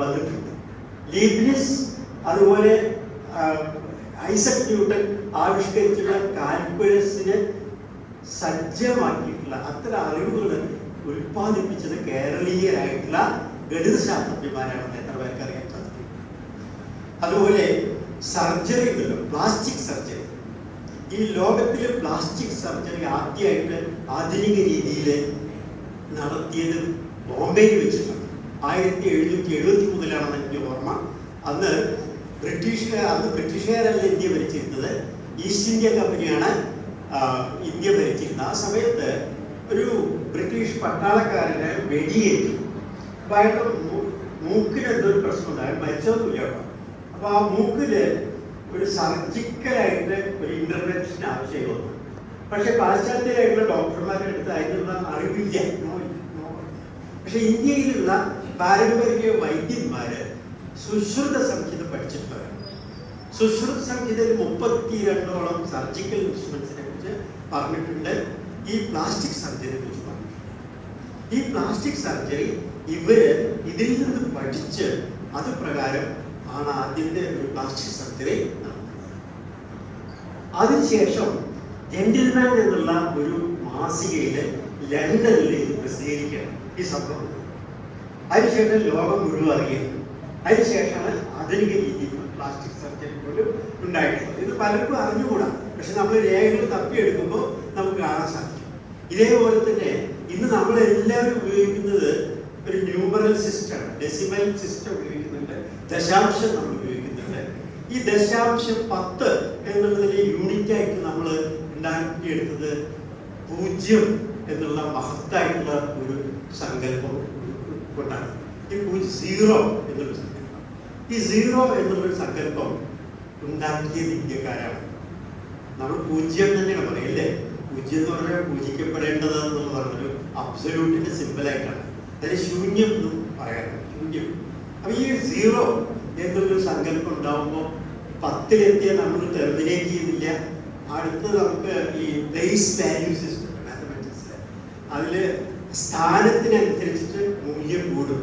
വന്നിട്ടുണ്ട്. ലീബ്നിസ് അതുപോലെ Isaac Newton ആവിഷ്കരിച്ചുള്ള കാൽക്കുലസിനെ സജ്ജമാക്കിയിട്ടുള്ള അത്തരം അറിവുകൾ ഉൽപ്പാദിപ്പിച്ചത് കേരളീയരായിട്ടുള്ള ഗണിതശാസ്ത്രജ്ഞന്മാരാണെന്ന് എത്ര പേർക്ക് അറിയാൻ സാധിക്കും. അതുപോലെ സർജറികളോ പ്ലാസ്റ്റിക് സർജറി, ഈ ലോകത്തിലെ പ്ലാസ്റ്റിക് സർജറി ആദ്യമായിട്ട് ആധുനിക രീതിയിൽ നടത്തിയത് ബോംബെയിൽ വെച്ചിട്ടാണ്. 1773 എനിക്ക് ഓർമ്മ. അന്ന് ബ്രിട്ടീഷുകാരല്ല ഇന്ത്യ ഭരിച്ചിരുന്നത്, ഈസ്റ്റ് ഇന്ത്യ കമ്പനിയാണ് ഇന്ത്യ ഭരിച്ചിരുന്നത്. ആ സമയത്ത് ഒരു ബ്രിട്ടീഷ് പട്ടാളക്കാരനെ വെടിയേറ്റു. അപ്പോൾ അയാളുടെ മൂക്കിന് എന്തൊരു പ്രശ്നമുണ്ടായി, മരിച്ചൊന്നുമില്ല. അപ്പോൾ ആ മൂക്കില് ഒരു സർജിക്കലായിട്ട് ഒരു ഇന്റർവെൻഷൻ ആവശ്യം വന്നു. പക്ഷെ പാശ്ചാത്യരായിട്ടുള്ള ഡോക്ടർമാരുടെ അടുത്ത് അതിനുള്ള അറിവില്ല. പക്ഷെ ഇന്ത്യയിലുള്ള പാരമ്പര്യ വൈദ്യന്മാര് സുശ്രുത സംഹിത പഠിച്ചിട്ടുള്ളവരാണ്. സുശ്രുത സംഹിതയിൽ 32ഓളം സർജിക്കൽ ഇൻസ്ട്രുമെന്റ്സിനെ കുറിച്ച് പറഞ്ഞിട്ടുണ്ട്. ഈ പ്ലാസ്റ്റിക് സർജറിയെ കുറിച്ച് പറഞ്ഞിട്ടുണ്ട്. ഈ പ്ലാസ്റ്റിക് സർജറി ഇവര് ഇതിൽ നിന്ന് പഠിച്ച് അത് പ്രകാരം ആണ് ആദ്യത്തെ ഒരു പ്ലാസ്റ്റിക് സർജറി നടത്തുന്നത്. അതിനുശേഷം ജെന്റിൽമാൻ എന്നുള്ള ഒരു മാസികയില് ലണ്ടനിൽ ഇത് പ്രസിദ്ധീകരിക്കണം ഈ സംഭവം. അതിനുശേഷം ലോകം മുഴുവൻ അറിയുന്നു. അതിനുശേഷമാണ് ആധുനിക രീതിയിൽ പ്ലാസ്റ്റിക് സർജറി പോലും ഉണ്ടായിട്ടുള്ളത്. ഇത് പലർക്കും അറിഞ്ഞുകൂടാ, പക്ഷെ നമ്മൾ രേഖകൾ തപ്പിയെടുക്കുമ്പോൾ നമുക്ക് കാണാൻ സാധിക്കും. ഇതേപോലെ തന്നെ ഇന്ന് നമ്മളെല്ലാവരും ഉപയോഗിക്കുന്നത് ഒരു ന്യൂമറൽ സിസ്റ്റമാണ്, ഡെസിമൽ സിസ്റ്റം ഉപയോഗിക്കുന്നുണ്ട്, ദശാംശം നമ്മൾ ഉപയോഗിക്കുന്നുണ്ട്. ഈ ദശാംശം 10 എന്നുള്ളതിനെ യൂണിറ്റ് ആയിട്ട് നമ്മൾ ഉണ്ടാക്കിയെടുത്തത് 0 എന്നുള്ള മഹത്തായിട്ടുള്ള ഒരു സങ്കല്പം കൊണ്ടാണ്. ഈ 0 എന്നുള്ള സങ്കല്പം, ഈ 0 എന്നുള്ളൊരു സങ്കല്പം ഉണ്ടാക്കിയത് ഇന്ത്യക്കാരാണ്. നമ്മൾ 0 തന്നെയാണ് പറയല്ലേ. 0 എന്ന് പറഞ്ഞാൽ പൂജിക്കപ്പെടേണ്ടത് എന്നുള്ള പറഞ്ഞൊരു അബ്സല്യൂട്ടിന്റെ സിമ്പിളായിട്ടാണ്. അതിന് ശൂന്യം എന്നും പറയാറുണ്ട്, ശൂന്യം. അപ്പൊ ഈ 0 എന്നുള്ളൊരു സങ്കല്പം ഉണ്ടാവുമ്പോൾ 10-ലെത്തിയാൽ നമ്മൾ ടെർമിനേറ്റ് ചെയ്യുന്നില്ല. അടുത്ത് നമുക്ക് ഈ പ്ലേസ് വാല്യൂ സിസ്റ്റം മാത്തമാറ്റിക്സില് അതില് സ്ഥാനത്തിനനുസരിച്ചിട്ട് മൂല്യം കൂടും.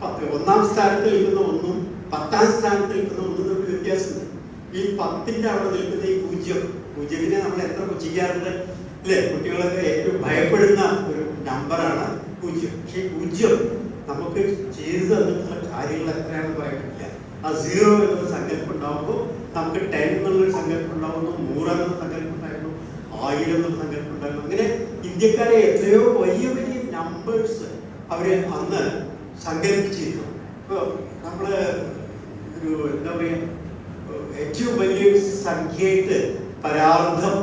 1-ാം സ്ഥാനത്ത് നിൽക്കുന്ന 1ഉം 10-ാം സ്ഥാനത്ത് നിൽക്കുന്ന 1 തമ്മിൽ വ്യത്യാസമുണ്ട്. ഈ 10ന്റെ അവിടെ നിൽക്കുന്ന ഈ 0 നമ്മൾ എത്ര പുച്ഛിക്കാറുണ്ട് അല്ലേ? കുട്ടികളൊക്കെ ഏറ്റവും ഭയപ്പെടുന്ന ഒരു നമ്പറാണ് 0. പക്ഷെ ഈ 0 നമുക്ക് ചെയ്തു തന്നിട്ടുള്ള കാര്യങ്ങൾ എത്രയാണെന്ന് പറയാൻ പറ്റില്ല. ആ 0 എന്നുള്ള സങ്കല്പം ഉണ്ടാകുമ്പോൾ നമുക്ക് 10 എന്നുള്ളൊരു സങ്കല്പം ഉണ്ടാകുന്നു, 100 എന്നുള്ള സങ്കല്പം ഉണ്ടായിരുന്നു, 1000 എന്നുള്ള സങ്കല്പം ഉണ്ടായിരുന്നു. അങ്ങനെ ഇന്ത്യക്കാരെ എത്രയോ വലിയ വലിയ നമ്പേഴ്സ് അവര് അന്ന് സങ്കല്പിച്ചിരുന്നു. ഇപ്പോൾ നമ്മള് ഒരു എന്താ പറയുക, ഏറ്റവും വലിയൊരു സംഖ്യയായിട്ട് പരാർദ്ധം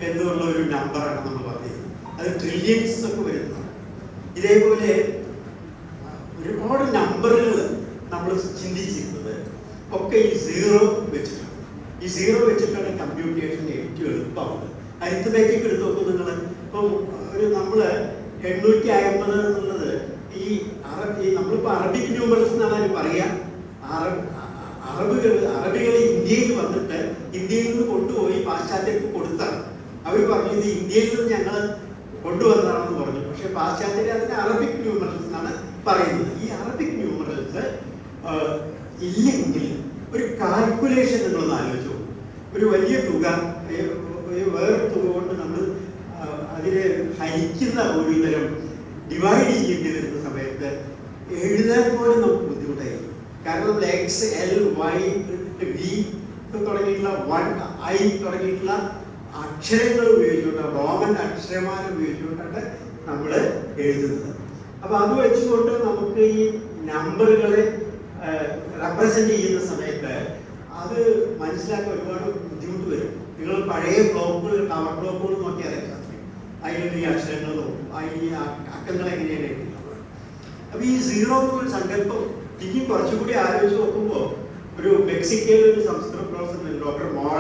എന്നുള്ള ഒരു നമ്പറാണ് നമ്മൾ പറഞ്ഞത്. അത് ട്രില്യൻസ് ഒക്കെ വരുന്നതാണ്. ഇതേപോലെ ഒരുപാട് നമ്പറുകൾ നമ്മൾ ചിന്തിച്ചിരുന്നത് ഒക്കെ ഈ 0 വെച്ചിട്ടാണ്. ഈ 0 വെച്ചിട്ടാണ് കമ്പ്യൂട്ടേഷൻ ഏറ്റവും എളുപ്പമാവുന്നത്. അരിത്തമാറ്റിക് എടുത്ത് നോക്കും നിങ്ങൾ. ഇപ്പം ഒരു നമ്മള് 850 എന്നുള്ളത് ഈ നമ്മളിപ്പോൾ അറബിക് ന്യൂമറൽസ് എന്നാണ് പറയുക. അറബികൾ ഇന്ത്യയിൽ വന്നിട്ട് ഇന്ത്യയിൽ നിന്ന് കൊണ്ടുപോയി പാശ്ചാത്യർക്ക് കൊടുത്താണ്. അവർ പറഞ്ഞു ഇത് ഇന്ത്യയിൽ നിന്ന് ഞങ്ങൾ കൊണ്ടുവന്നതാണെന്ന് പറഞ്ഞു. പക്ഷെ പാശ്ചാത്യർ അതിന് അറബിക് ന്യൂമറൽസ് എന്നാണ് പറയുന്നത്. ഈ അറബിക് ന്യൂമറൽസ് ഇല്ലെങ്കിൽ ഒരു കാൽക്കുലേഷൻ നിങ്ങളൊന്ന് ആലോചിച്ചു. ഒരു വലിയ തുക വേറെ തുക കൊണ്ട് നമ്മൾ അതിനെ ഹരിക്കുന്ന ഒരു തരം ഡിവൈഡ് ചെയ്യേണ്ടി വരുന്ന സമയത്ത് എഴുതാൻ പോലും നമുക്ക് ബുദ്ധിമുട്ടായിരിക്കും. കാരണം നമ്മൾ എക്സ്, എൽ, വൈ, വി തുടങ്ങിയിട്ടുള്ള 1, I തുടങ്ങിയിട്ടുള്ള അക്ഷരങ്ങൾ ഉപയോഗിച്ചുകൊണ്ട്, റോമൻ അക്ഷരമാല ഉപയോഗിച്ചുകൊണ്ടാണ് നമ്മൾ എഴുതുന്നത്. അപ്പൊ അത് വെച്ചുകൊണ്ട് നമുക്ക് ഈ നമ്പറുകളെ റെപ്രസെന്റ് ചെയ്യുന്ന സമയത്ത് അത് മനസ്സിലാക്കാൻ ഒരുപാട് ബുദ്ധിമുട്ട് വരും. നിങ്ങൾ പഴയ ക്ലോക്കുകൾ, ടവർ ക്ലോക്കുകൾ നോക്കി അറിയാൻ സാധിക്കും. അതിലുള്ള ഈ അക്ഷരങ്ങൾ നോക്കും, ഈ അക്കങ്ങൾ എങ്ങനെയാണ് എഴുതുന്നത്. അപ്പൊ ഈ 0 എന്നൊരു സങ്കല്പം ഇനി കുറച്ചുകൂടി ആലോചിച്ച് നോക്കുമ്പോൾ ഒരു മെക്സിക്കോയിലെ ഒരു സംസ്കൃത പ്രൊഫസർ ഡോക്ടർ മോറ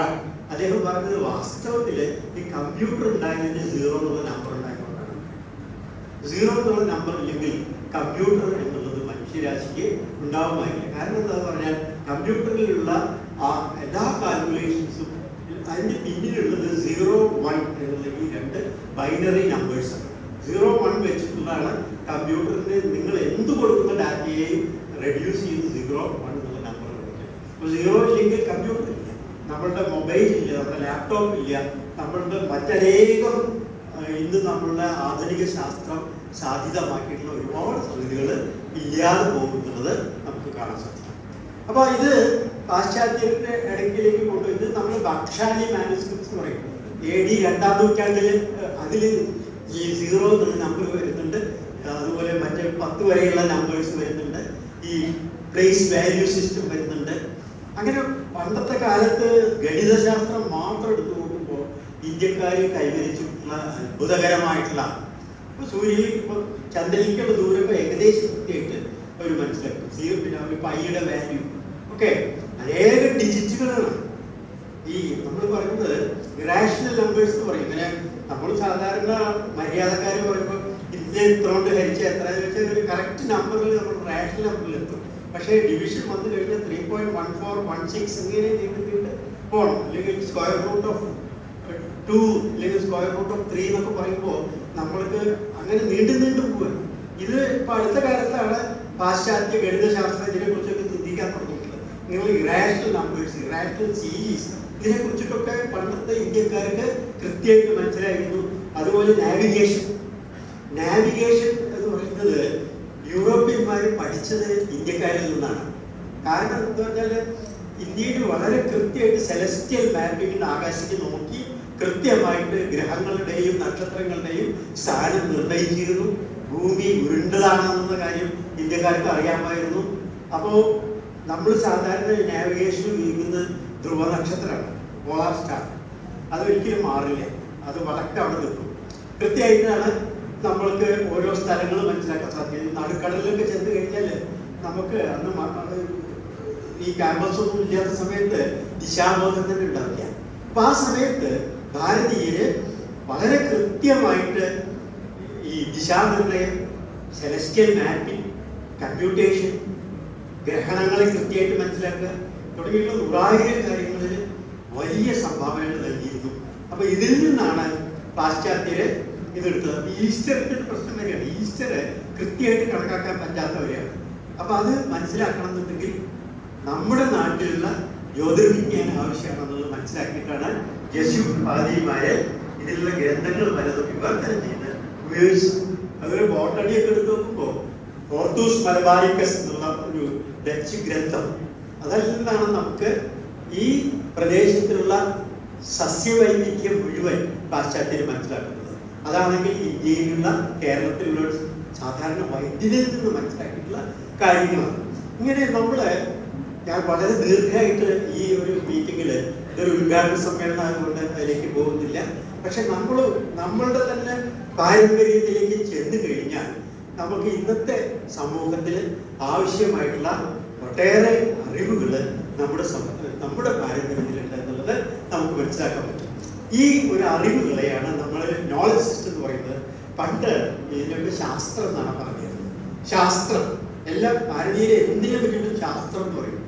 അദ്ദേഹം പറഞ്ഞത് വാസ്തവത്തില് ഈ കമ്പ്യൂട്ടർ ഉണ്ടായതിന് 0 എന്നുള്ള നമ്പർ ഉണ്ടായതുകൊണ്ടാണ്. 0 എന്നുള്ള നമ്പർ ഇല്ലെങ്കിൽ കമ്പ്യൂട്ടർ എന്നുള്ളത് മനുഷ്യരാശിക്ക് ഉണ്ടാവുമായില്ല. കാരണം എന്താന്ന് പറഞ്ഞാൽ കമ്പ്യൂട്ടറിലുള്ള ആ എല്ലാ കാൽക്കുലേഷൻസും അതിന്റെ പിന്നിലുള്ളത് 0, 1 എന്നുള്ള ഈ 2 ബൈനറി നമ്പേഴ്സാണ്. 0, 1 വെച്ചിട്ടുള്ളതാണ് കമ്പ്യൂട്ടറിന് നിങ്ങൾ എന്ത് കൊടുക്കുന്ന ഡാറ്റയെയും റെഡ്യൂസ് ചെയ്ത് 0, 1 എന്നുള്ള നമ്പർ പഠിക്കാം. അപ്പോൾ 0 ഇല്ലെങ്കിൽ കമ്പ്യൂട്ടർ ഇല്ല, നമ്മളുടെ മൊബൈൽ ഇല്ല, നമ്മുടെ ലാപ്ടോപ്പ് ഇല്ല, നമ്മളുടെ മറ്റനേകം ഇന്ന് നമ്മളുടെ ആധുനിക ശാസ്ത്രം സാധ്യതമാക്കിയിട്ടുള്ള ഒരുപാട് സംഗതികൾ ഇല്ലാതെ പോകുന്നത് നമുക്ക് കാണാൻ സാധിക്കും. അപ്പോൾ ഇത് പാശ്ചാത്യരുടെ ഇടയ്ക്കിലേക്ക് കൊണ്ടുവന്ന് നമ്മൾ ബക്ഷാലി മാനുസ്ക്രിപ്റ്റ്സ് എന്ന് പറയും. AD 2-ാം നൂറ്റാണ്ടിൽ അതിൽ ഈ 0 എന്നുള്ള നമ്പർ വരുന്നുണ്ട്, അതുപോലെ മറ്റേ 10 വരെയുള്ള നമ്പേഴ്സ് വരുന്നുണ്ട്, ഈ പ്ലേസ് വാല്യൂ സിസ്റ്റം വരുന്നുണ്ട്. അങ്ങനെ പണ്ടത്തെ കാലത്ത് ഗണിതശാസ്ത്രം മാത്രം എടുത്തു നോക്കുമ്പോൾ ഇന്ത്യക്കാർ കൈവരിച്ചിട്ടുള്ള അത്ഭുതകരമായിട്ടുള്ള, ഇപ്പോൾ സൂര്യനിൽ ഇപ്പോൾ ചന്ദ്രനിലേക്കുള്ള ദൂരം ഏകദേശം കൃത്യമായിട്ട് അവർ മനസ്സിലാക്കും. പിന്നെ ഒരു പൈയുടെ വാല്യൂ ഒക്കെ അനേക ഡിജിറ്റുകളാണ്. ഈ നമ്മൾ പറയുന്നത് ഇറാഷണൽ നമ്പേഴ്സ് എന്ന് പറയും. ഇങ്ങനെ നമ്മൾ സാധാരണ മര്യാദക്കാർ പറയുമ്പോൾ ഇതിനെ ഇത്രകൊണ്ട് ഹരിച്ച എത്ര വെച്ചാൽ ഒരു കറക്റ്റ് നമ്പറിൽ നമ്മൾ റാഷണൽ നമ്പറിൽ എത്തും. പക്ഷേ ഡിവിഷൻ വന്നു കഴിഞ്ഞാൽ 3.1416 ഇങ്ങനെ നീണ്ടിട്ട് പോകണം. അല്ലെങ്കിൽ സ്ക്വയർ റൂട്ട് ഓഫ് 2 അല്ലെങ്കിൽ സ്ക്വയർ റൂട്ട് ഓഫ് 3 എന്നൊക്കെ പറയുമ്പോൾ നമ്മൾക്ക് അങ്ങനെ നീണ്ടു പോവുക. ഇത് ഇപ്പൊ അടുത്ത കാലത്താണ് പാശ്ചാത്യ ഗണിതശാസ്ത്രം ഇതിനെ കുറിച്ചൊക്കെ ചിന്തിക്കാൻ തുടങ്ങിയിട്ടുള്ളത്. നിങ്ങൾ ഇറാഷണൽ നമ്പേഴ്സ്, ഇറാഷണൽ സീരീസ് ഇതിനെ കുറിച്ചിട്ടൊക്കെ പണ്ടത്തെ ഇന്ത്യക്കാർക്ക് കൃത്യമായിട്ട് മനസ്സിലായിരുന്നു. അതുപോലെ നാവിഗേഷൻ എന്ന് പറയുന്നത് യൂറോപ്യന്മാർ പഠിച്ചത് ഇന്ത്യക്കാരിൽ നിന്നാണ്. കാരണം എന്താ വെച്ചാൽ ഇന്ത്യയിൽ വളരെ കൃത്യമായിട്ട് സെലസ്റ്റിയൽ മാപ്പിംഗ് ആകാശത്ത് നോക്കി കൃത്യമായിട്ട് ഗ്രഹങ്ങളുടെയും നക്ഷത്രങ്ങളുടെയും സ്ഥാനം നിർണയിച്ചിരുന്നു. ഭൂമി ഉരുണ്ടതാണെന്ന കാര്യം ഇന്ത്യക്കാർക്ക് അറിയാമായിരുന്നു. അപ്പോൾ നമ്മൾ സാധാരണ നാവിഗേഷൻ ഉപയോഗിക്കുന്ന ധ്രുവ നക്ഷത്രമാണ്, പോളാർ സ്റ്റാർ. അതൊരിക്കലും മാറില്ല, അത് വടക്ക് അവിടെ നിൽക്കും. കൃത്യമായിട്ടാണ് നമ്മൾക്ക് ഓരോ സ്ഥലങ്ങൾ മനസ്സിലാക്കാൻ സാധിക്കും. നടുക്കടലിലൊക്കെ ചെന്ന് കഴിഞ്ഞാൽ നമുക്ക് അന്ന് ഈ ക്യാമ്പസ് ഒന്നും ഇല്ലാത്ത സമയത്ത് ദിശാബോധം തന്നെ ഉണ്ടാവില്ല. അപ്പൊ ആ സമയത്ത് ഭാരതീയര് വളരെ കൃത്യമായിട്ട് ഈ ദിശാനിർണയം, സെലസ്റ്റിയൽ മാപ്പിംഗ്, കമ്പ്യൂട്ടേഷൻ, ഗ്രഹണങ്ങളെ കൃത്യമായിട്ട് മനസ്സിലാക്കുക തുടങ്ങിയുള്ള 100,000 കാര്യങ്ങളിൽ വലിയ സംഭാവനകൾ നൽകിയിരുന്നു. അപ്പൊ ഇതിൽ നിന്നാണ് പാശ്ചാത്യര് ഇതെടുത്തത്. ഈസ്റ്ററിന്റെ പ്രശ്നം വരെയാണ്. ഈസ്റ്റർ കൃത്യമായിട്ട് കണക്കാക്കാൻ പറ്റാത്തവരെയാണ്. അപ്പൊ അത് മനസ്സിലാക്കണം എന്നുണ്ടെങ്കിൽ നമ്മുടെ നാട്ടിലുള്ള ജ്യോതിർവിജ്ഞാനം ആവശ്യമാണെന്നുള്ളത് മനസ്സിലാക്കിയിട്ടാണ് ജസ്യൂട്ട് പാതിരിമാര് ഇതിലുള്ള ഗ്രന്ഥങ്ങൾ പലതും വിവർത്തനം ചെയ്ത് ഉപയോഗിച്ചത്. അതൊരു ബോട്ടണിയൊക്കെ എടുത്ത് നോക്കുമ്പോൾ ഓർത്തൂസ് മലബാരിക്കസ് എന്നുള്ള ഒരു ഡച്ച് ഗ്രന്ഥം, അതിൽ നിന്നാണ് നമുക്ക് ഈ പ്രദേശത്തിലുള്ള സസ്യവൈവിധ്യം മുഴുവൻ പാശ്ചാത്യർ മനസ്സിലാക്കുന്നത്. അതാണെങ്കിൽ ഇന്ത്യയിലുള്ള കേരളത്തിലുള്ള സാധാരണ വൈദ്യുതിയിൽ നിന്ന് മനസ്സിലാക്കിയിട്ടുള്ള കാര്യങ്ങളാണ്. ഇങ്ങനെ ഞാൻ വളരെ ദീർഘമായിട്ട് ഈ ഒരു മീറ്റിങ്ങിൽ ഇതൊരു ഉദ്ഘാടന സമ്മേളനം ആയതുകൊണ്ട് അതിലേക്ക് പോകുന്നില്ല. പക്ഷെ നമ്മളുടെ തന്നെ പാരമ്പര്യത്തിലേക്ക് ചെന്ന് കഴിഞ്ഞാൽ നമുക്ക് ഇന്നത്തെ സമൂഹത്തിൽ ആവശ്യമായിട്ടുള്ള ഒട്ടേറെ അറിവുകൾ നമ്മുടെ പാരമ്പര്യത്തിലുണ്ട് എന്നുള്ളത് നമുക്ക് മനസ്സിലാക്കാൻ പറ്റും. ഈ ഒരു അറിവുകളെയാണ് നമ്മൾ നോളജ് സിസ്റ്റം എന്ന് പറയുന്നത്. പണ്ട് ഇതിനൊക്കെ ശാസ്ത്രം എന്നാണ് പറഞ്ഞിരുന്നത്. ശാസ്ത്രം എല്ലാം ഭാരതീയരെ എന്തിനെ പറ്റിയിട്ടും ശാസ്ത്രം എന്ന് പറയും.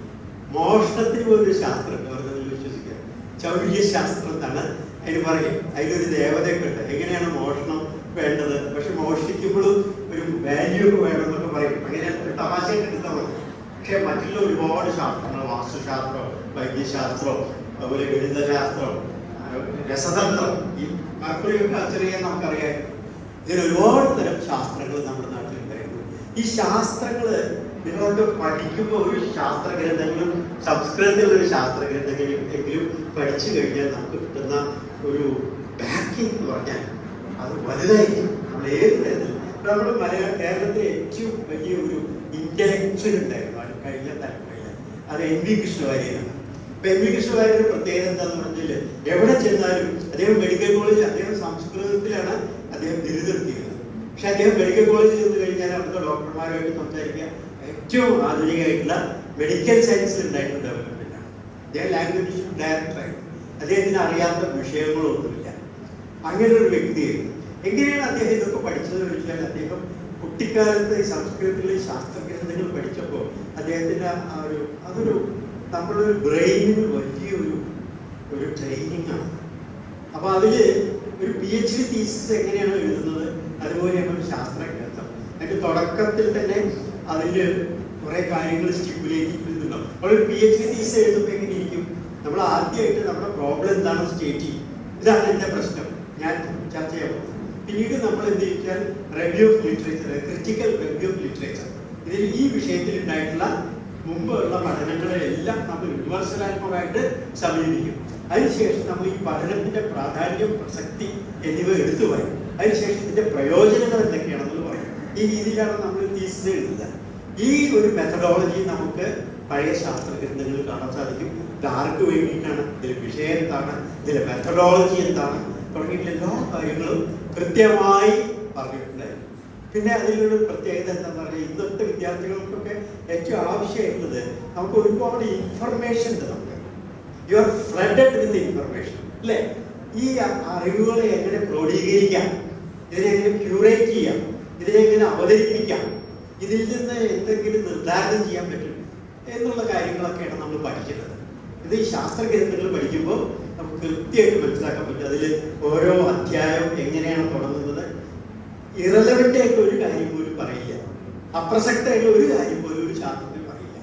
മോഷണത്തിന് പോലൊരു ശാസ്ത്രം പറഞ്ഞതിൽ വിശ്വസിക്കുക. ചൗര്യശാസ്ത്രം എന്നാണ് അതിന് പറയും. അതിലൊരു ദേവതയൊക്കെ ഉണ്ട്. എങ്ങനെയാണ് മോഷണം വേണ്ടത്, പക്ഷെ മോഷ്ടിക്കുമ്പോഴും ഒരു വാല്യൂ ഒക്കെ വേണമെന്നൊക്കെ പറയും. അങ്ങനെ ഒരു തമാശയൊക്കെ എടുത്താൽ മതി. പക്ഷെ മറ്റുള്ള ഒരുപാട് ശാസ്ത്രങ്ങൾ, വാസ്തുശാസ്ത്രം, വൈദ്യശാസ്ത്രം, അതുപോലെ ഗണിതശാസ്ത്രം, രസതന്ത്രം, ഈ മക്കളെയൊക്കെ ചെറിയ നമുക്കറിയാം. ഇതിന് ഒരുപാട് തരം ശാസ്ത്രങ്ങൾ നമ്മുടെ നാട്ടിലുണ്ടായിരുന്നു. ഈ ശാസ്ത്രങ്ങള് നിങ്ങളൊക്കെ പഠിക്കുമ്പോൾ ഒരു ശാസ്ത്ര ഗ്രന്ഥങ്ങളും സംസ്കൃതത്തിലുള്ള ഒരു ശാസ്ത്ര ഗ്രന്ഥങ്ങളും എങ്കിലും പഠിച്ചു കഴിഞ്ഞാൽ നമുക്ക് കിട്ടുന്ന ഒരു ബാക്കിംഗ് എന്ന് പറഞ്ഞാൽ അത് വലുതായിരിക്കും. നമ്മൾ ഏത് തരത്തിൽ നമ്മുടെ കേരളത്തിലെ ഏറ്റവും വലിയ ഒരു ഇന്റലക്ച്വൽ ഉണ്ടായിരുന്നു കഴിഞ്ഞ തലമുറയിൽ, അത് NV കൃഷ്ണവാര്യരാണ്. ഇപ്പൊ NV കൃഷ്ണവാര്യരുടെ പ്രത്യേകത എന്താന്ന് പറഞ്ഞാൽ എവിടെ ചെന്നാലും അദ്ദേഹം മെഡിക്കൽ കോളേജ്, അദ്ദേഹം സംസ്കൃതത്തിലാണ് അദ്ദേഹം ബിരുദെടുത്തിരുന്നത്. പക്ഷെ അദ്ദേഹം മെഡിക്കൽ കോളേജിൽ ചെന്ന് കഴിഞ്ഞാൽ അവിടുത്തെ ഡോക്ടർമാരുമായിട്ട് സംസാരിക്കുക ഏറ്റവും ആധുനികമായിട്ടുള്ള മെഡിക്കൽ സയൻസിൽ ഉണ്ടായിട്ടുള്ള ഡെവലപ്മെന്റാണ്. അദ്ദേഹം ലാംഗ്വേജ് ഡയറക്ടറായിരുന്നു. അദ്ദേഹത്തിന് അറിയാത്ത വിഷയങ്ങളൊന്നുമില്ല. അങ്ങനെ ഒരു വ്യക്തിയായിരുന്നു. എങ്ങനെയാണ് അദ്ദേഹം ഇതൊക്കെ പഠിച്ചതെന്ന് ചോദിച്ചാൽ, അദ്ദേഹം കുട്ടിക്കാലത്ത് ഈ സംസ്കൃതത്തിലെ ശാസ്ത്രഗ്രന്ഥങ്ങൾ പഠിച്ചപ്പോൾ അദ്ദേഹത്തിൻ്റെ അതൊരു നമ്മുടെ ബ്രെയിനിന് വലിയൊരു ട്രെയിനിങ് ആണ്. അപ്പോൾ അതിൽ ഒരു PhD തീസിസ് എങ്ങനെയാണ് എഴുതുന്നത് അതുപോലെയാണ് ഒരു ശാസ്ത്രഗ്രന്ഥം. അതിൻ്റെ തുടക്കത്തിൽ തന്നെ അതിൽ കുറേ കാര്യങ്ങൾ സ്റ്റിമുലേറ്റ് ചെയ്യുന്നുണ്ടാവും. നമ്മളൊരു PhD തീസിസ് എഴുതുമ്പോൾ എങ്ങനെ ഇരിക്കും? നമ്മൾ ആദ്യമായിട്ട് നമ്മുടെ പ്രോബ്ലം എന്താണെന്ന് സ്റ്റേറ്റ് ചെയ്യും. ഇതാണ് എൻ്റെ പ്രശ്നം, ഞാൻ ചർച്ച ചെയ്യാൻ പോകുന്നത്. പിന്നീട് നമ്മൾ എന്ത് ചോദിച്ചാൽ review of literature, critical review of literature, ഇതിൽ ഈ വിഷയത്തിൽ ഉണ്ടായിട്ടുള്ള മുമ്പുള്ള പഠനങ്ങളെല്ലാം നമ്മൾ വിമർശനാത്മകമായിട്ട് സമീപിക്കും. അതിനുശേഷം നമ്മൾ ഈ പഠനത്തിൻ്റെ പ്രാധാന്യം, പ്രസക്തി എന്നിവ എടുത്തു പറയും. അതിനുശേഷം ഇതിൻ്റെ പ്രയോജനങ്ങൾ എന്തൊക്കെയാണെന്ന് പറയും. ഈ രീതിയിലാണ് നമ്മൾ തീസിസ് എഴുതുന്നത്. ഈ ഒരു മെത്തഡോളജി നമുക്ക് പഴയ ശാസ്ത്ര ഗ്രന്ഥങ്ങളിൽ കാണാൻ സാധിക്കും. ഇത് ആർക്ക് വേണ്ടിയിട്ടാണ്, ഇതിലെ വിഷയം എന്താണ്, ഇതിലെ മെത്തഡോളജി എന്താണ് തുടങ്ങിയിട്ടുള്ള എല്ലാ കാര്യങ്ങളും കൃത്യമായി പറഞ്ഞിട്ടുണ്ടായിരുന്നു. പിന്നെ അതിലൊരു പ്രത്യേകത എന്താണെന്ന് പറഞ്ഞാൽ ഇന്നത്തെ വിദ്യാർത്ഥികൾക്കൊക്കെ ഏറ്റവും ആവശ്യമായിട്ടുള്ളത് നമുക്ക് ഒരുപാട് ഇൻഫർമേഷൻ ഉണ്ട്. നമുക്ക് you are flooded with information അല്ലേ? ഈ അറിവുകളെ എങ്ങനെ ക്രോഡീകരിക്കാം, ഇതിനെ എങ്ങനെ ക്യൂറേറ്റ് ചെയ്യാം, ഇതിനെ എങ്ങനെ അവതരിപ്പിക്കാം, ഇതിൽ നിന്ന് എന്തെങ്കിലും നിർദ്ധാരണം ചെയ്യാൻ പറ്റും എന്നുള്ള കാര്യങ്ങളൊക്കെയാണ് നമ്മൾ പഠിക്കുന്നത്. ഇത് ഈ ശാസ്ത്ര ഗ്രന്ഥങ്ങൾ പഠിക്കുമ്പോൾ നമുക്ക് കൃത്യമായിട്ട് മനസ്സിലാക്കാൻ പറ്റും. അതിൽ ഓരോ അധ്യായം എങ്ങനെയാണ് തുടങ്ങുന്നത്. ഇറലവൻ്റ് ആയിട്ട് ഒരു കാര്യം പോലും പറയില്ല, അപ്രസക്തമായിട്ടുള്ള ഒരു കാര്യം പോലും ഒരു ശാസ്ത്രത്തിൽ പറയില്ല.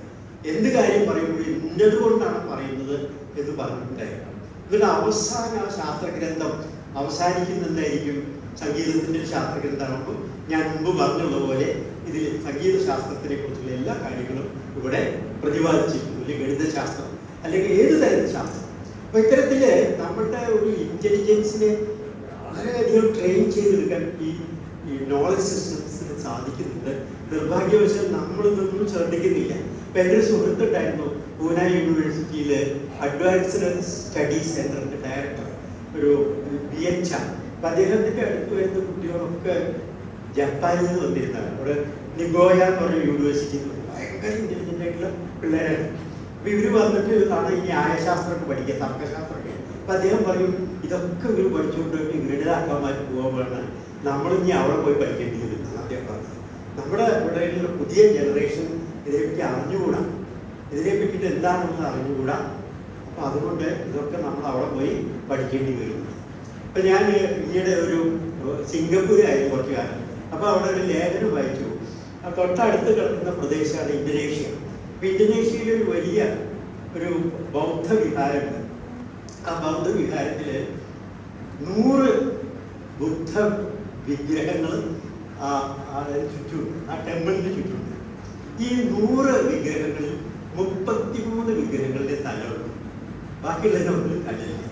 എന്ത് കാര്യം പറയുമ്പോഴും ഇന്നതുകൊണ്ടാണ് പറയുന്നത് എന്ന് പറഞ്ഞിട്ടുണ്ടായിരുന്നു. എന്നിട്ട് അവസാനം ആ ശാസ്ത്രഗ്രന്ഥം അവസാനിക്കുന്നതായിരിക്കും സംഗീതത്തിൻ്റെ ശാസ്ത്രഗ്രന്ഥമാകുമ്പോൾ ഞാൻ മുമ്പ് പറഞ്ഞുള്ള പോലെ ഇതിൽ സംഗീത ശാസ്ത്രത്തിനെ കുറിച്ചുള്ള എല്ലാ കാര്യങ്ങളും ഇവിടെ പ്രതിപാദിച്ചിരിക്കുന്നു. അല്ലെങ്കിൽ ഗണിതശാസ്ത്രം അല്ലെങ്കിൽ ഏത് തരം ശാസ്ത്രം. അപ്പോൾ ഇത്തരത്തിൽ നമ്മുടെ ഒരു ഇൻ്റലിജൻസിനെ വളരെയധികം ട്രെയിൻ ചെയ്തെടുക്കാൻ ഈ നോളജ് സിസ്റ്റംസിന് സാധിക്കുന്നുണ്ട്. നിർഭാഗ്യവശാൽ നമ്മളിതൊന്നും ശ്രദ്ധിക്കുന്നില്ല. ഇപ്പം എൻ്റെ ഒരു സുഹൃത്തുണ്ടായിരുന്നു പൂന യൂണിവേഴ്സിറ്റിയിൽ അഡ്വാൻസ്ഡ് സ്റ്റഡീസ് സെൻ്ററിൻ്റെ ഡയറക്ടർ, ഒരു BN ചാ. അപ്പം അദ്ദേഹത്തിൻ്റെ അടുത്ത് വരുന്ന കുട്ടികളൊക്കെ ജപ്പാനിൽ നിന്ന് വന്നിരുന്നതാണ്. അവിടെ നിഗോയ എന്ന് പറഞ്ഞ യൂണിവേഴ്സിറ്റിയിൽ ഭയങ്കര ഇൻ്റലിജൻ്റ് ആയിട്ടുള്ള പിള്ളേരാണ്. അപ്പോൾ ഇവർ വന്നിട്ട് ആണ് ഈ ന്യായശാസ്ത്രമൊക്കെ പഠിക്കുക, തർക്കശാസ്ത്രമൊക്കെ. അപ്പം അദ്ദേഹം പറയും ഇതൊക്കെ ഇവർ പഠിച്ചുകൊണ്ട് ഗണിതാക്കാന്മാർ പോകാൻ നമ്മളിനി അവിടെ പോയി പഠിക്കേണ്ടി വരും അദ്ദേഹം പറഞ്ഞത്. നമ്മുടെ ഇവിടെയുള്ള പുതിയ ജനറേഷൻ ഇതിനെപ്പറ്റി അറിഞ്ഞുകൂടാ, ഇതിനെ പറ്റിയിട്ട് എന്താണെന്ന് അറിഞ്ഞുകൂടാ. അപ്പോൾ അതുകൊണ്ട് ഇതൊക്കെ നമ്മൾ അവിടെ പോയി പഠിക്കേണ്ടി വരും. ഇപ്പം ഞാൻ ഈയിടെ ഒരു സിംഗപ്പൂരായിരുന്നു കുറച്ച് കാലം. അപ്പോൾ അവിടെ ഒരു ലേഖനം വായിച്ചു. തൊട്ടടുത്ത് കിടക്കുന്ന പ്രദേശമാണ് ഇന്തോനേഷ്യ. അപ്പോൾ ഇന്തോനേഷ്യയിൽ ഒരു വലിയ ഒരു ബൗദ്ധ വിഹാരമുണ്ട്. ആ ബൗദ്ധ വിഹാരത്തിൽ 100 ബുദ്ധ വിഗ്രഹങ്ങൾ ചുറ്റുമുണ്ട്, ആ ടെമ്പിളിന് ചുറ്റുമുണ്ട്. ഈ 100 വിഗ്രഹങ്ങളിൽ 33 വിഗ്രഹങ്ങളുടെ തലമുണ്ട്, ബാക്കിയുള്ളതിനൊന്നും തലയില്ല.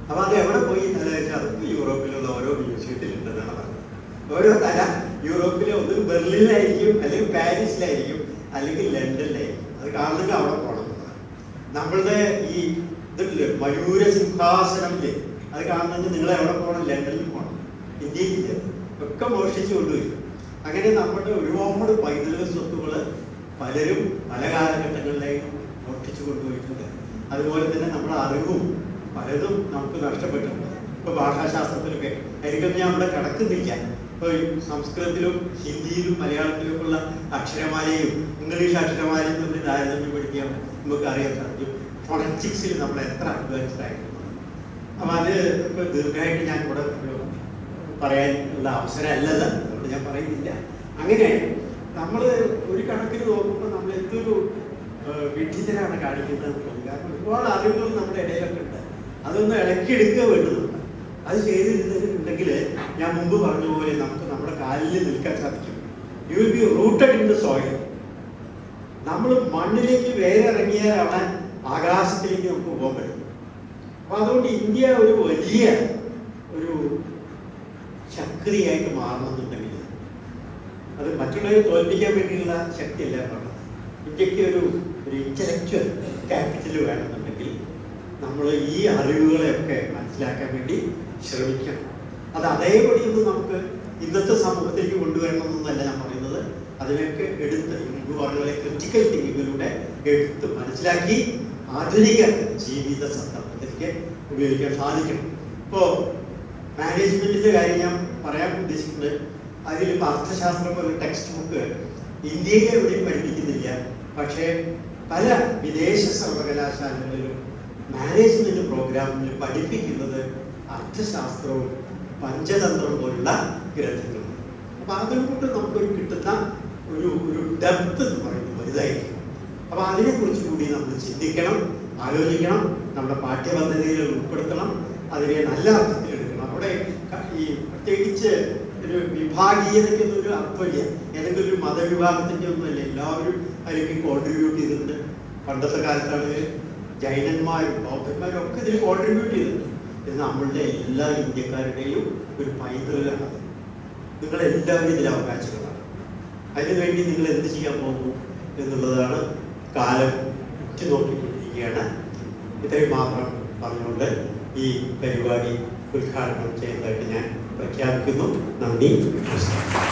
അപ്പോൾ അത് എവിടെ പോയി തല വെച്ചാൽ അതൊക്കെ യൂറോപ്പിലുള്ള ഓരോ മ്യൂസിയത്തിലുണ്ടെന്നാണ് പറഞ്ഞത്. ഓരോ തല യൂറോപ്പിലെ ഒന്ന് ബെർലിനിലായിരിക്കും, അല്ലെങ്കിൽ പാരീസിലായിരിക്കും, അല്ലെങ്കിൽ ലണ്ടനിലായിരിക്കും. അത് കാണണമെങ്കിൽ അവിടെ പോകണമെന്നതാണ്. നമ്മളുടെ ഈ ഇതില്ലേ മയൂര സിംഹാസനമില്ലേ, അത് കാണണമെങ്കിൽ നിങ്ങൾ എവിടെ പോകണം? ലണ്ടനിൽ പോകണം. ഇന്ത്യയിലില്ല, ഒക്കെ മോഷ്ടിച്ചു കൊണ്ടുപോയി. അങ്ങനെ നമ്മുടെ ഒരുപാട് പൈതൃക സ്വത്തുക്കൾ പലരും പല കാലഘട്ടങ്ങളിലേക്കും മോഷ്ടിച്ചു കൊണ്ടുപോയിട്ടുണ്ട്. അതുപോലെ തന്നെ നമ്മുടെ അറിവും പലതും നമുക്ക് നഷ്ടപ്പെട്ടിട്ടുണ്ട്. ഇപ്പോൾ ഭാഷാശാസ്ത്രത്തിലൊക്കെ എനിക്കൊന്നും ഞാൻ അവിടെ കിടക്കുന്നില്ല. ഇപ്പോൾ സംസ്കൃതത്തിലും ഹിന്ദിയിലും മലയാളത്തിലും ഉള്ള അക്ഷരമാലയും ഇംഗ്ലീഷ് അക്ഷരമാലയും തമ്മിൽ താരതമ്യം പഠിക്കാൻ നമുക്ക് അറിയാൻ സാധിക്കും. ഫോണറ്റിക്സിൽ നമ്മൾ എത്ര അഡ്വാൻസ്ഡ് ആയിരുന്നു. അപ്പം അത് ഇപ്പോൾ ദീർഘമായിട്ട് ഞാൻ ഇവിടെ പറയാനുള്ള അവസരമല്ലത്, അതുകൊണ്ട് ഞാൻ പറയുന്നില്ല. അങ്ങനെ നമ്മൾ ഒരു കണക്കിന് നോക്കുമ്പോൾ നമ്മൾ എന്തൊരു വിഡ്ഢിത്തരാണ് കാണിക്കുന്നത്. കാരണം ഒരുപാട് അറിവുകൾ നമ്മുടെ ഇടയിലൊക്കെ ഉണ്ട്. അതൊന്ന് ഇളക്കിയെടുക്കുക വേണ്ടതുണ്ട്. അത് ചെയ്തിരുന്നിട്ടുണ്ടെങ്കിൽ ഞാൻ മുമ്പ് പറഞ്ഞ പോലെ നമുക്ക് നമ്മുടെ കാലിൽ നിൽക്കാൻ സാധിക്കും. You will be rooted in the soil. നമ്മൾ മണ്ണിലേക്ക് വേറെ ഇറങ്ങിയാലാണ് ആകാശത്തിലേക്ക് നമുക്ക് പോകാൻ പറ്റും. അപ്പോൾ അതുകൊണ്ട് ഇന്ത്യ ഒരു വലിയ ഒരു ശക്തിയായിട്ട് മാറണമെന്നുണ്ടെങ്കിൽ അത് മറ്റുള്ളവരെ തോൽപ്പിക്കാൻ വേണ്ടിയുള്ള ശക്തിയല്ല പറഞ്ഞത്. ഇന്ത്യക്ക് ഒരു ഇൻ്റലക്ച്വൽ ക്യാപിറ്റൽ വേണമെന്നുണ്ടെങ്കിൽ നമ്മൾ ഈ അറിവുകളെയൊക്കെ മനസ്സിലാക്കാൻ വേണ്ടി ശ്രമിക്കണം. അത് അതേപടിയൊന്നും നമുക്ക് ഇന്നത്തെ സമൂഹത്തിലേക്ക് കൊണ്ടുവരണമെന്നല്ല ഞാൻ പറയുന്നത്. അതിനൊക്കെ എടുത്ത് മുമ്പ് പറഞ്ഞ പോലെ ക്രിറ്റിക്കൽ തിങ്കിങ്ങിലൂടെ എടുത്ത് മനസ്സിലാക്കി ആധുനിക ജീവിത സന്ദർഭത്തിലേക്ക് ഉപയോഗിക്കാൻ സാധിക്കണം. ഇപ്പോൾ മാനേജ്മെൻറ്റിൻ്റെ കാര്യം ഞാൻ പറയാൻ ഉദ്ദേശിക്കുന്നത്, അതിലിപ്പോൾ അർത്ഥശാസ്ത്രം പോലെ ടെക്സ്റ്റ് ബുക്ക് ഇന്ത്യയിൽ എവിടെയും പഠിപ്പിക്കുന്നില്ല. പക്ഷേ പല വിദേശ സർവകലാശാലകളിലും മാനേജ്മെൻറ്റ് പ്രോഗ്രാമിൽ പഠിപ്പിക്കുന്നത് അർത്ഥശാസ്ത്രവും പഞ്ചതന്ത്രവും പോലുള്ള ഗ്രന്ഥങ്ങളും. അപ്പോൾ അതുകൊണ്ട് നമുക്കൊരു കിട്ടുന്ന ഒരു ഡെപ്ത് എന്ന് പറയുന്നത് വലുതായിരിക്കും. അപ്പോൾ അതിനെക്കുറിച്ച് കൂടി നമ്മൾ ചിന്തിക്കണം, ആലോചിക്കണം, നമ്മുടെ പാഠ്യപദ്ധതികളിൽ ഉൾപ്പെടുത്തണം, അതിനെ നല്ല അർത്ഥത്തിൽ എടുക്കണം. അവിടെ ഈ പ്രത്യേകിച്ച് ഒരു വിഭാഗീയതയ്ക്കൊന്നും ഒരു അർത്ഥമില്ല. ഏതെങ്കിലും ഒരു മതവിഭാഗത്തിൻ്റെ ഒന്നുമല്ല, എല്ലാവരും അതിലേക്ക് കോൺട്രിബ്യൂട്ട് ചെയ്തിട്ടുണ്ട്. പണ്ടത്തെ കാലത്താണ് ജൈനന്മാരും ബൗദ്ധന്മാരും ഒക്കെ ഇതിൽ കോൺട്രിബ്യൂട്ട് ചെയ്തിട്ടുണ്ട്. ഇത് നമ്മളുടെ എല്ലാ ഇന്ത്യക്കാരുടെയും ഒരു പൈതൃകമാണ്. നിങ്ങളെല്ലാവരും ഇതിൽ അവകാശങ്ങളാണ്. അതിനുവേണ്ടി നിങ്ങൾ എന്ത് ചെയ്യാൻ പോകുന്നു എന്നുള്ളതാണ് കാലം ഉറ്റുനോക്കിക്കൊണ്ടിരിക്കുകയാണ്. ഇത്രയും മാത്രം പറഞ്ഞുകൊണ്ട് ഈ പരിപാടി ഉദ്ഘാടനം ചെയ്യുന്നതായിട്ട് ഞാൻ പ്രഖ്യാപിക്കുന്നു. നന്ദി, നമസ്കാരം.